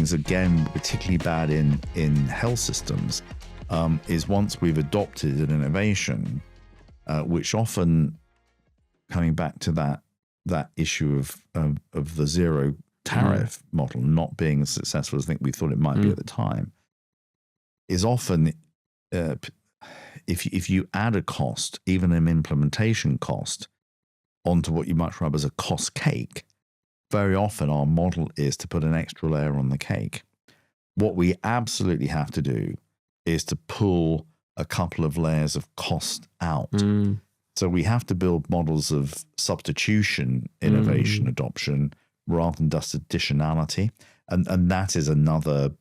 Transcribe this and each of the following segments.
things, again, particularly bad in health systems, is once we've adopted an innovation, which often, coming back to that issue of the zero tariff model not being as successful as I think we thought it might be at the time, is often if you add a cost, even an implementation cost, onto what you might describe as a cost cake, very often our model is to put an extra layer on the cake. What we absolutely have to do is to pull a couple of layers of cost out. So we have to build models of substitution, innovation, adoption, rather than just additionality. And that is another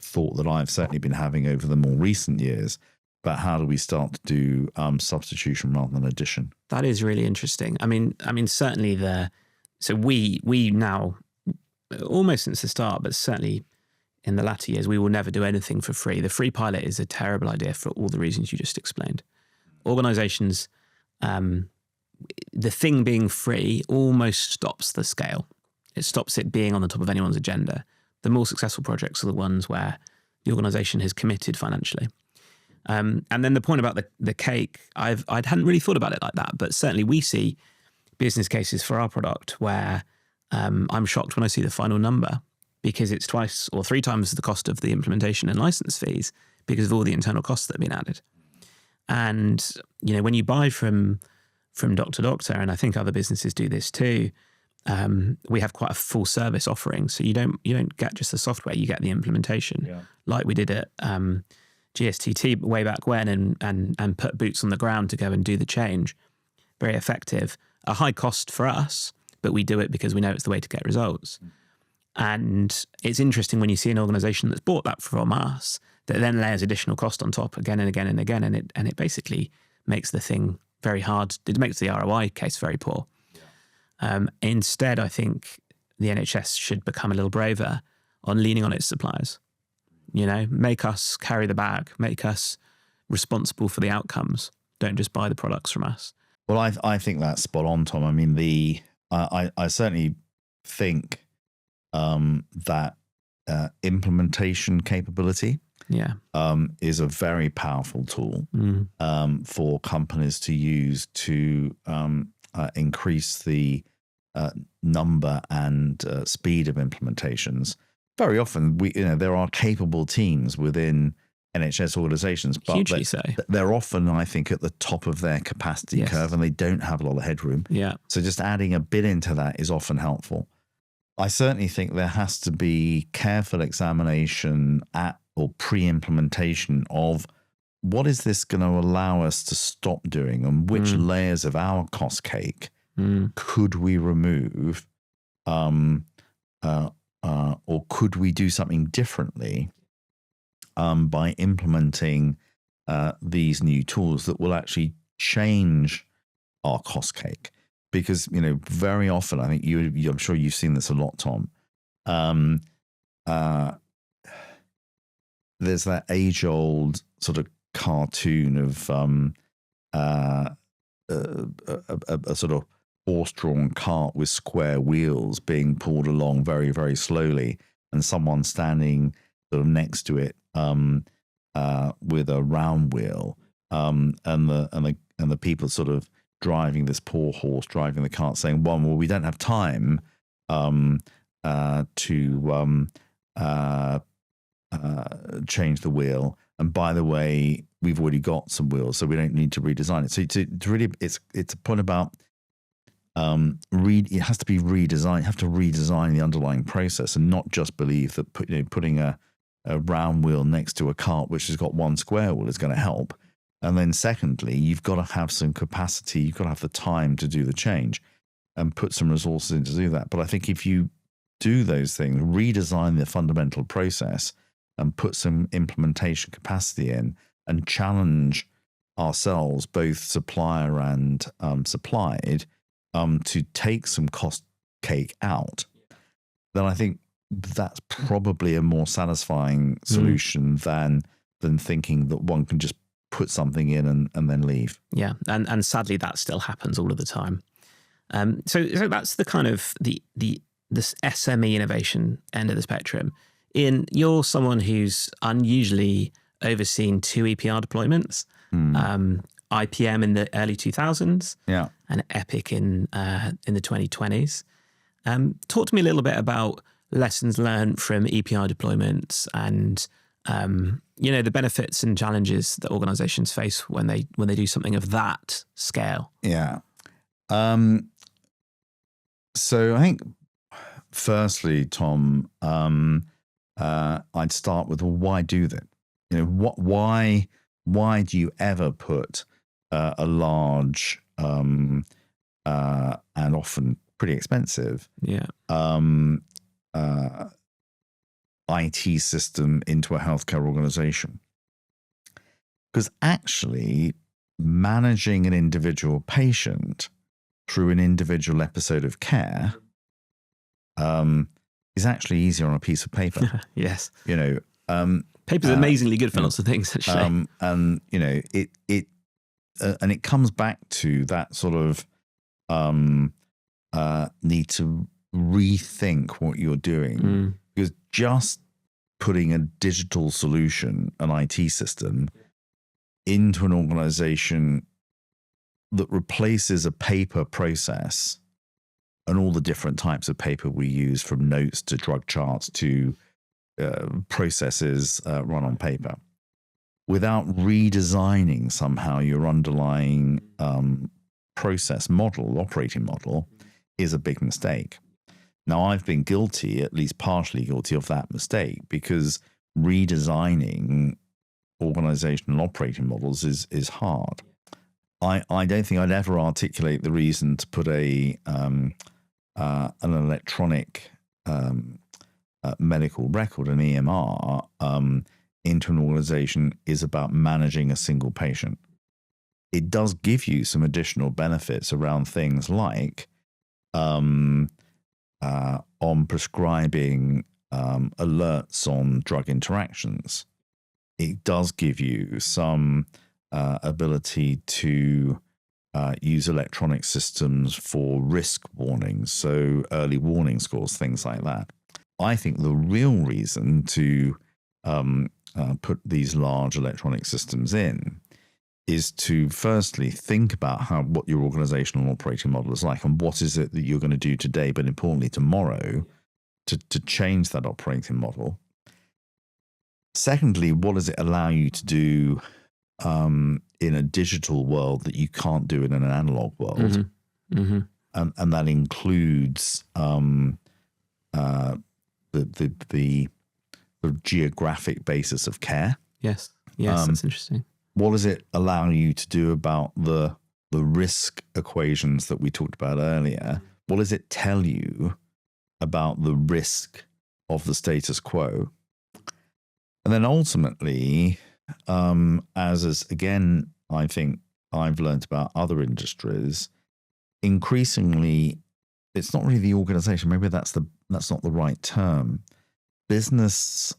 thought that I've certainly been having over the more recent years about how do we start to do substitution rather than addition. That is really interesting. I mean, certainly so we now, almost since the start, but certainly in the latter years, we will never do anything for free. The free pilot is a terrible idea for all the reasons you just explained. Organizations, the thing being free almost stops the scale. It stops it being on the top of anyone's agenda. The more successful projects are the ones where the organization has committed financially. And then the point about the cake, I hadn't really thought about it like that, but certainly we see business cases for our product where I'm shocked when I see the final number, because it's 2 or 3 times the cost of the implementation and license fees because of all the internal costs that have been added. And, when you buy from Doctor, and I think other businesses do this too, we have quite a full service offering. So you don't get just the software, you get the implementation, like we did at GSTT way back when, and put boots on the ground to go and do the change. Very effective. A high cost for us, but we do it because we know it's the way to get results. And it's interesting when you see an organization that's bought that from us that then layers additional cost on top again and again and again, and it basically makes the thing very hard. It makes the ROI case very poor. Instead, I think the NHS should become a little braver on leaning on its suppliers. Make us carry the bag, make us responsible for the outcomes. Don't just buy the products from us. Well, I think that's spot on, Tom. I mean, I certainly think that implementation capability is a very powerful tool for companies to use to increase the number and speed of implementations. Very often, there are capable teams within NHS organisations, but hugely so. They're often, I think, at the top of their capacity curve, and they don't have a lot of headroom. So just adding a bit into that is often helpful. I certainly think there has to be careful examination at or pre-implementation of what is this going to allow us to stop doing, and which layers of our cost cake could we remove, or could we do something differently by implementing these new tools that will actually change our cost cake. Because, very often, I think I'm sure you've seen this a lot, Tom. There's that age-old sort of cartoon of a sort of horse-drawn cart with square wheels being pulled along very, very slowly, and someone standing sort of next to it with a round wheel, and the people sort of driving this poor horse, driving the cart, saying, well, we don't have time to change the wheel. And by the way, we've already got some wheels, so we don't need to redesign it. So to really, it's a point about it has to be redesigned. You have to redesign the underlying process and not just believe that putting a round wheel next to a cart which has got one square wheel is going to help. And then secondly, you've got to have some capacity. You've got to have the time to do the change and put some resources in to do that. But I think if you do those things, redesign the fundamental process and put some implementation capacity in and challenge ourselves, both supplier and supplied, to take some cost cake out, then I think that's probably a more satisfying solution than thinking that one can just put something in and then leave. Yeah, and sadly that still happens all of the time. So that's the kind of the this SME innovation end of the spectrum. Ian, you're someone who's unusually overseen 2 EPR deployments, IPM in the early 2000s, and Epic in the 2020s. Talk to me a little bit about lessons learned from EPR deployments and the benefits and challenges that organizations face when they do something of that scale. Yeah. So I think firstly, Tom, I'd start with, well, why do that? Why do you ever put a large and often pretty expensive IT system into a healthcare organization? Because actually managing an individual patient through an individual episode of care is actually easier on a piece of paper. Yes. Paper's amazingly good for lots of things, actually. And it comes back to that sort of need to rethink what you're doing, because just putting a digital solution, an IT system, into an organization that replaces a paper process and all the different types of paper we use, from notes to drug charts to processes run on paper, without redesigning somehow your underlying process model, operating model, is a big mistake. Now, I've been guilty, at least partially guilty, of that mistake, because redesigning organizational operating models is hard. I don't think I'd ever articulate the reason to put an electronic medical record, an EMR, into an organization is about managing a single patient. It does give you some additional benefits around things like on prescribing alerts on drug interactions. It does give you some ability to use electronic systems for risk warnings, so early warning scores, things like that. I think the real reason to put these large electronic systems in is to firstly think about what your organizational operating model is like, and what is it that you're going to do today, but importantly tomorrow, to change that operating model. Secondly, what does it allow you to do in a digital world that you can't do in an analog world? And that includes the geographic basis of care. Yes, that's interesting. What does it allow you to do about the risk equations that we talked about earlier? What does it tell you about the risk of the status quo? And then ultimately, as again, I think I've learned about other industries, increasingly, it's not really the organization. Maybe that's not the right term. Business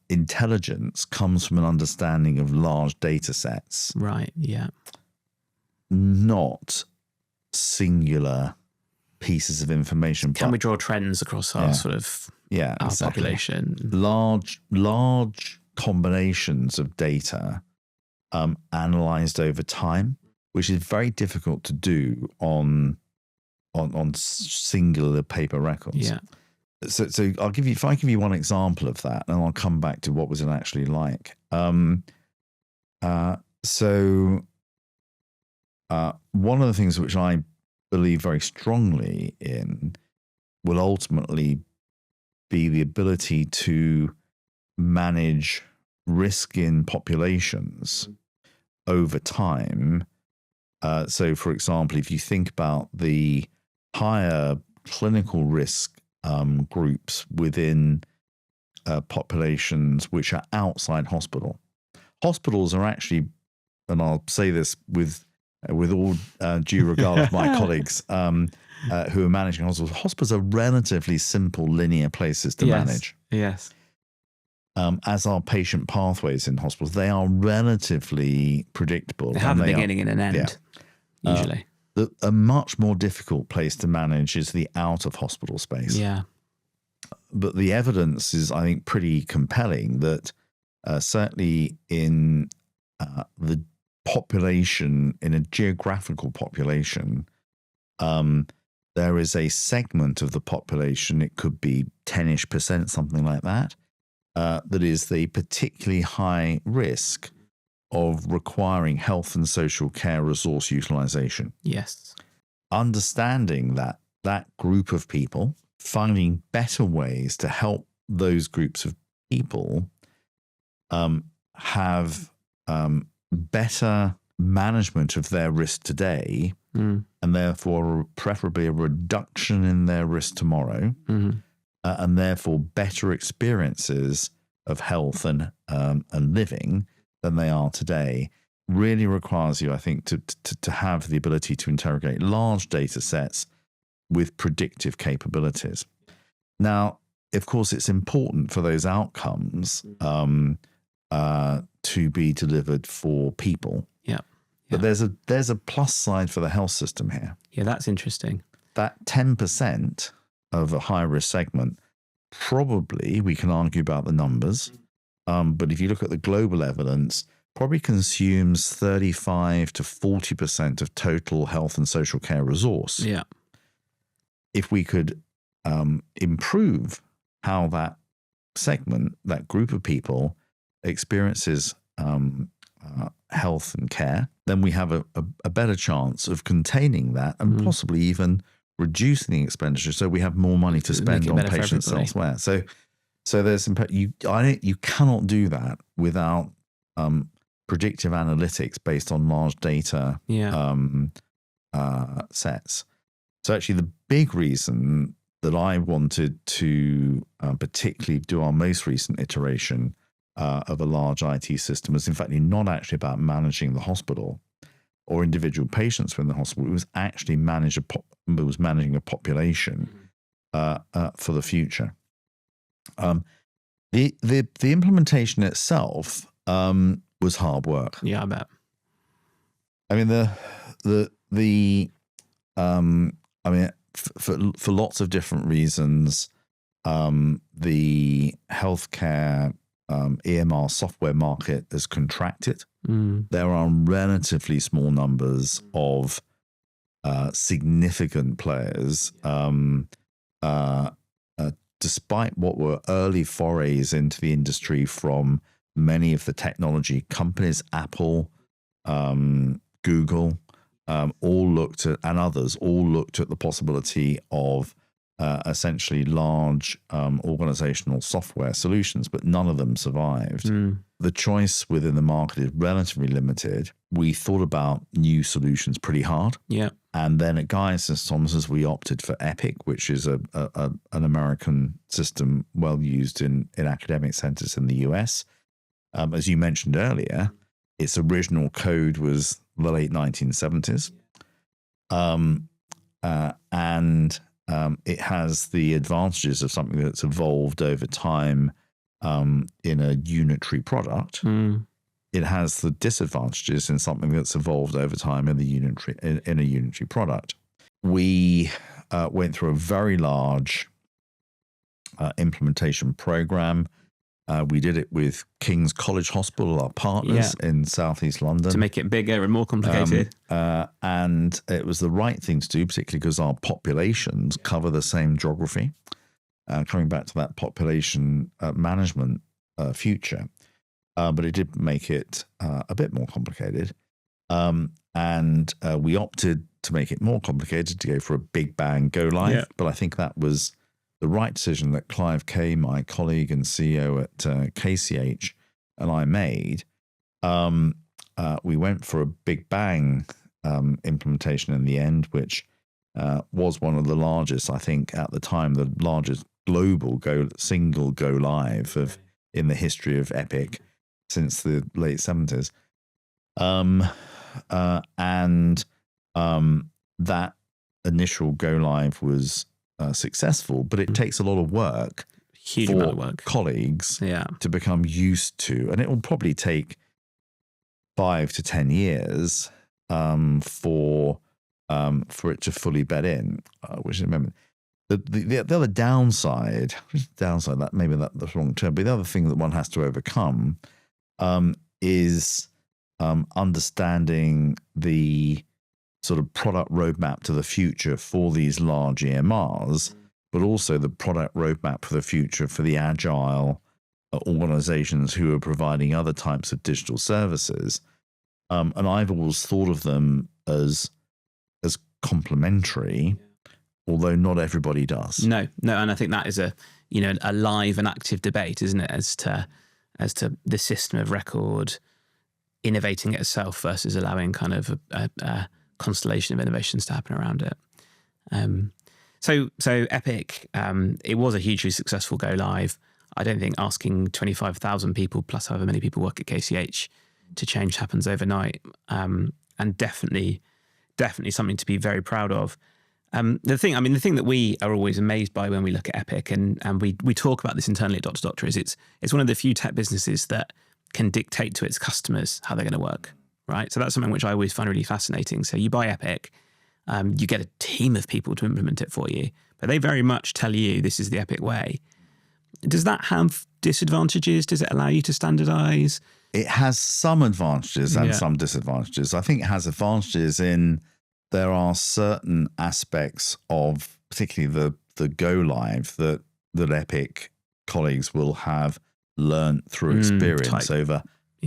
intelligence comes from an understanding of large data sets. Right, yeah. Not singular pieces of information. Can we draw trends across our sort of our population? Large combinations of data analyzed over time, which is very difficult to do on singular paper records. Yeah. So if I give you one example of that, and I'll come back to what was it actually like. One of the things which I believe very strongly in will ultimately be the ability to manage risk in populations over time. So, for example, if you think about the higher clinical risk groups within populations which are outside hospital. Hospitals are actually, and I'll say this with all due regard of my colleagues who are managing hospitals. Hospitals are relatively simple, linear places to manage. Yes. As are patient pathways in hospitals. They are relatively predictable. They have a beginning and an end, usually. A much more difficult place to manage is the out of hospital space. Yeah. But the evidence is, I think, pretty compelling that certainly in the population, in a geographical population, there is a segment of the population, it could be 10-ish%, something like that, that is the particularly high risk of requiring health and social care resource utilization. Yes. Understanding that group of people, finding better ways to help those groups of people have better management of their risk today, and therefore preferably a reduction in their risk tomorrow, and therefore better experiences of health and living than they are today, really requires you, I think, to have the ability to interrogate large data sets with predictive capabilities. Now, of course, it's important for those outcomes to be delivered for people. Yeah. But there's a plus side for the health system here. Yeah, that's interesting. That 10% of a high-risk segment, probably, we can argue about the numbers, but if you look at the global evidence, probably consumes 35 to 40% of total health and social care resource. Yeah. If we could improve how that segment, that group of people experiences health and care, then we have a better chance of containing that and possibly even reducing the expenditure, so we have more money to spend on patients elsewhere. So there's you cannot do that without predictive analytics based on large data sets. So actually, the big reason that I wanted to particularly do our most recent iteration of a large IT system was, in fact, not actually about managing the hospital or individual patients within the hospital. It was actually managing a population for the future. The implementation itself was hard work. Yeah, I bet. I mean, for lots of different reasons, the healthcare EMR software market has contracted. There are relatively small numbers of significant players, despite what were early forays into the industry from many of the technology companies, Apple, Google, all looked at, and others all looked at the possibility of essentially large organizational software solutions, but none of them survived. The choice within the market is relatively limited. We thought about new solutions pretty hard. Yeah. And then at Guy's and Thomas's, we opted for Epic, which is an American system well used in academic centers in the US. As you mentioned earlier, its original code was the late 1970s. And it has the advantages of something that's evolved over time in a unitary product. It has the disadvantages in something that's evolved over time in a unitary product. We went through a very large implementation program. We did it with King's College Hospital, our partners in Southeast London. To make it bigger and more complicated. And it was the right thing to do, particularly because our populations cover the same geography. Coming back to that population management future. But it did make it a bit more complicated. And we opted to make it more complicated, to go for a big bang go live. Yeah. But I think that was the right decision that Clive Kay, my colleague and CEO at KCH, and I made. We went for a big bang implementation in the end, which was one of the largest, I think, at the time, the largest global single go live in the history of Epic since the late 70s. And that initial go live was successful, but it takes a lot of work. Huge amount of work. Colleagues to become used to, and it will probably take 5 to 10 years for for it to fully bed in, which is, remember, the other downside, that maybe that's the wrong term, but the other thing that one has to overcome is understanding the sort of product roadmap to the future for these large EMRs, but also the product roadmap for the future for the agile organizations who are providing other types of digital services. And I've always thought of them as complementary, although not everybody does. No, and I think that is a live and active debate, isn't it, as to the system of record innovating itself versus allowing kind of a constellation of innovations to happen around it. So Epic, it was a hugely successful go live. I don't think asking 25,000 people plus however many people work at KCH to change happens overnight, and definitely something to be very proud of. The thing that we are always amazed by when we look at Epic, and we talk about this internally at Doctor, is it's one of the few tech businesses that can dictate to its customers how they're going to work, right? So that's something which I always find really fascinating. So you buy Epic, you get a team of people to implement it for you, but they very much tell you this is the Epic way. Does that have disadvantages? Does it allow you to standardize? It has some advantages and some disadvantages. I think it has advantages in there are certain aspects of particularly the go live that Epic colleagues will have learned through experience over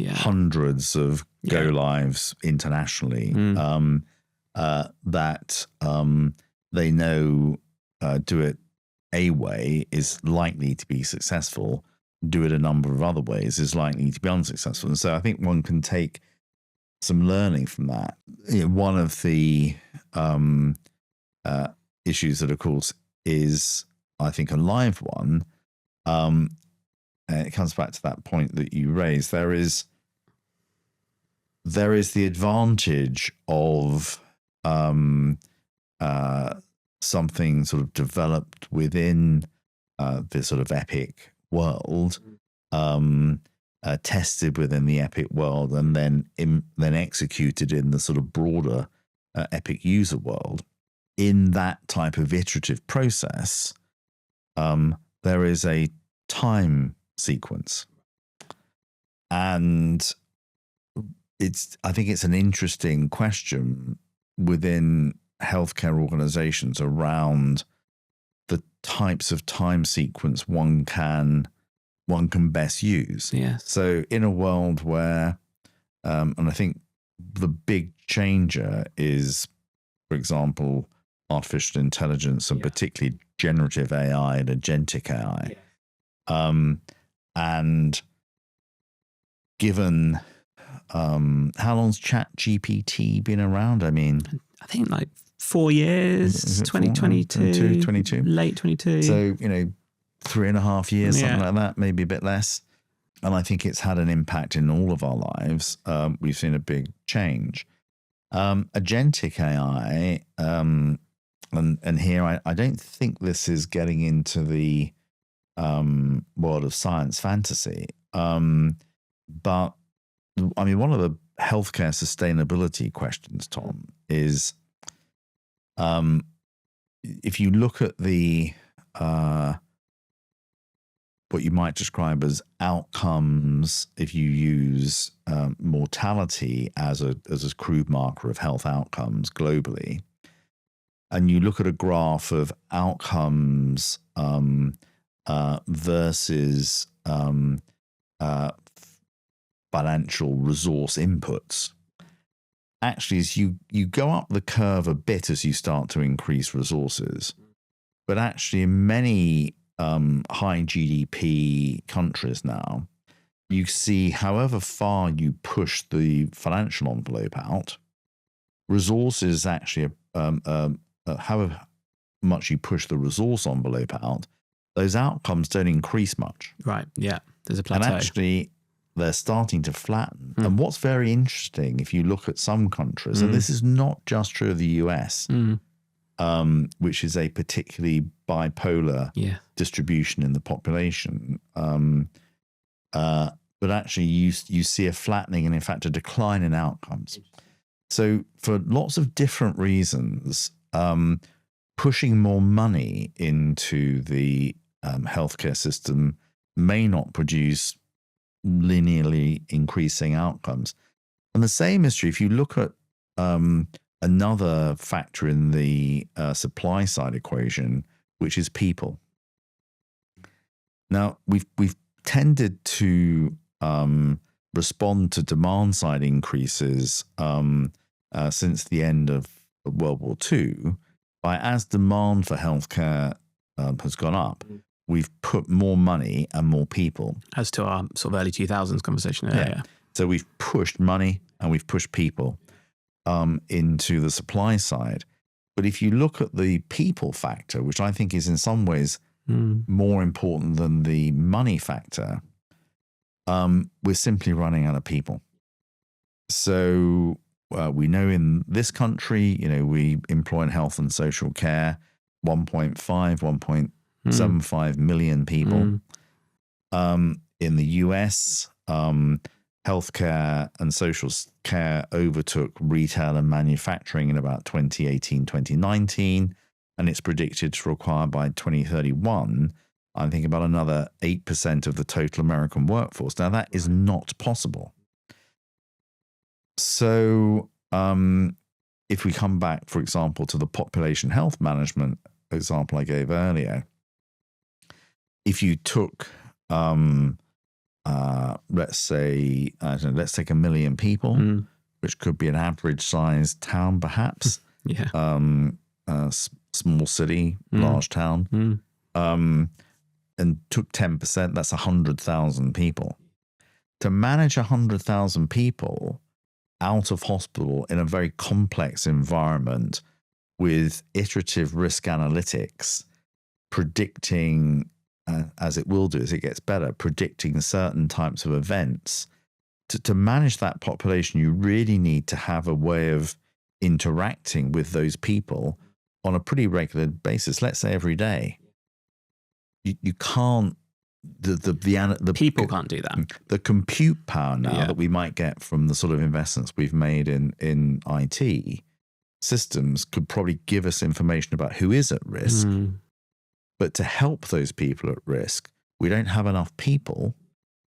hundreds of go lives internationally, that they know do it a way is likely to be successful, do it a number of other ways is likely to be unsuccessful. And so I think one can take some learning from that. One of the issues that, of course, is, I think, a live one, and it comes back to that point that you raised. There is the advantage of something sort of developed within this sort of Epic world, tested within the Epic world, and then executed in the sort of broader Epic user world. In that type of iterative process, there is a time sequence, and I think it's an interesting question within healthcare organizations around the types of time sequence one can best use. Yes. So in a world where, and I think the big changer is, for example, artificial intelligence and particularly generative AI and agentic AI. And given how long's ChatGPT been around? I mean, I think like 4 years, 2022, 22? Late 22. So, 3.5 years, something like that, maybe a bit less. And I think it's had an impact in all of our lives. We've seen a big change. Agentic AI, and here I don't think this is getting into the world of science fantasy. But I mean, one of the healthcare sustainability questions, Tom, is if you look at the what you might describe as outcomes, if you use mortality as a crude marker of health outcomes globally, and you look at a graph of outcomes versus financial resource inputs, actually, as you go up the curve a bit as you start to increase resources, but actually in many high GDP countries now, you see however far you push the financial envelope out, resources actually, however much you push the resource envelope out, those outcomes don't increase much. Right, yeah, there's a plateau. And actually, they're starting to flatten. And what's very interesting, if you look at some countries, and this is not just true of the US, which is a particularly bipolar distribution in the population, but actually you see a flattening and in fact a decline in outcomes. So for lots of different reasons, pushing more money into the healthcare system may not produce linearly increasing outcomes. And the same is true if you look at another factor in the supply side equation, which is people. Now, we've tended to respond to demand side increases since the end of World War II by, as demand for healthcare has gone up, we've put more money and more people. As to our sort of early 2000s conversation earlier. Yeah. So we've pushed money and we've pushed people into the supply side. But if you look at the people factor, which I think is in some ways more important than the money factor, we're simply running out of people. So we know in this country, we employ in health and social care 1.75 million people. In the US, healthcare and social care overtook retail and manufacturing in about 2018, 2019, and it's predicted to require by 2031, I think, about another 8% of the total American workforce. Now, that is not possible. So if we come back, for example, to the population health management example I gave earlier, if you took, let's take 1 million people, which could be an average sized town, perhaps, small city, large town, and took 10%, that's 100,000 people. To manage 100,000 people out of hospital in a very complex environment with iterative risk analytics, predicting, as it will do as it gets better, predicting certain types of events, to manage that population, you really need to have a way of interacting with those people on a pretty regular basis, let's say every day. You can't, the people can't do that. The compute power now that we might get from the sort of investments we've made in IT systems could probably give us information about who is at risk. But to help those people at risk, we don't have enough people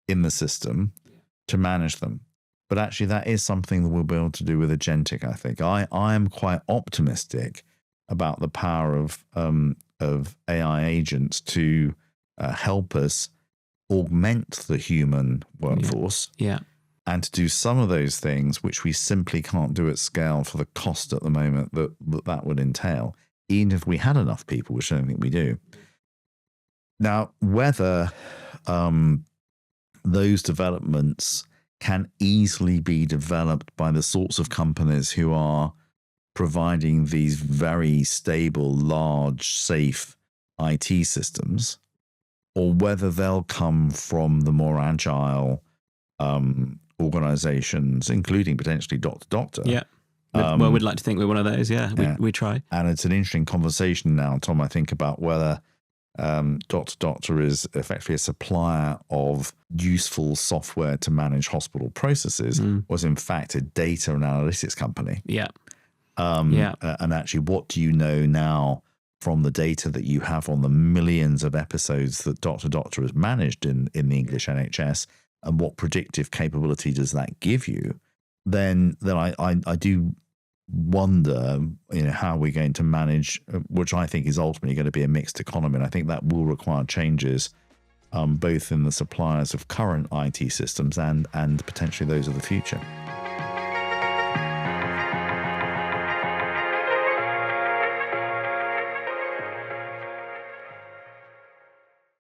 in the system to manage them. But actually, that is something that we'll be able to do with agentic, I think. I am quite optimistic about the power of AI agents to help us augment the human workforce and to do some of those things which we simply can't do at scale for the cost at the moment that would entail, even if we had enough people, which I don't think we do. Now, whether those developments can easily be developed by the sorts of companies who are providing these very stable, large, safe IT systems, or whether they'll come from the more agile organizations, including potentially Doctor. Yeah. Well, we'd like to think we're one of those. We try. And it's an interesting conversation now, Tom, I think, about whether Doctor is effectively a supplier of useful software to manage hospital processes, was in fact a data and analytics company. And actually, what do you know now from the data that you have on the millions of episodes that Doctor has managed in the English NHS, and what predictive capability does that give you? Then I do wonder, how we're going to manage, which I think is ultimately going to be a mixed economy. And I think that will require changes, both in the suppliers of current IT systems and potentially those of the future.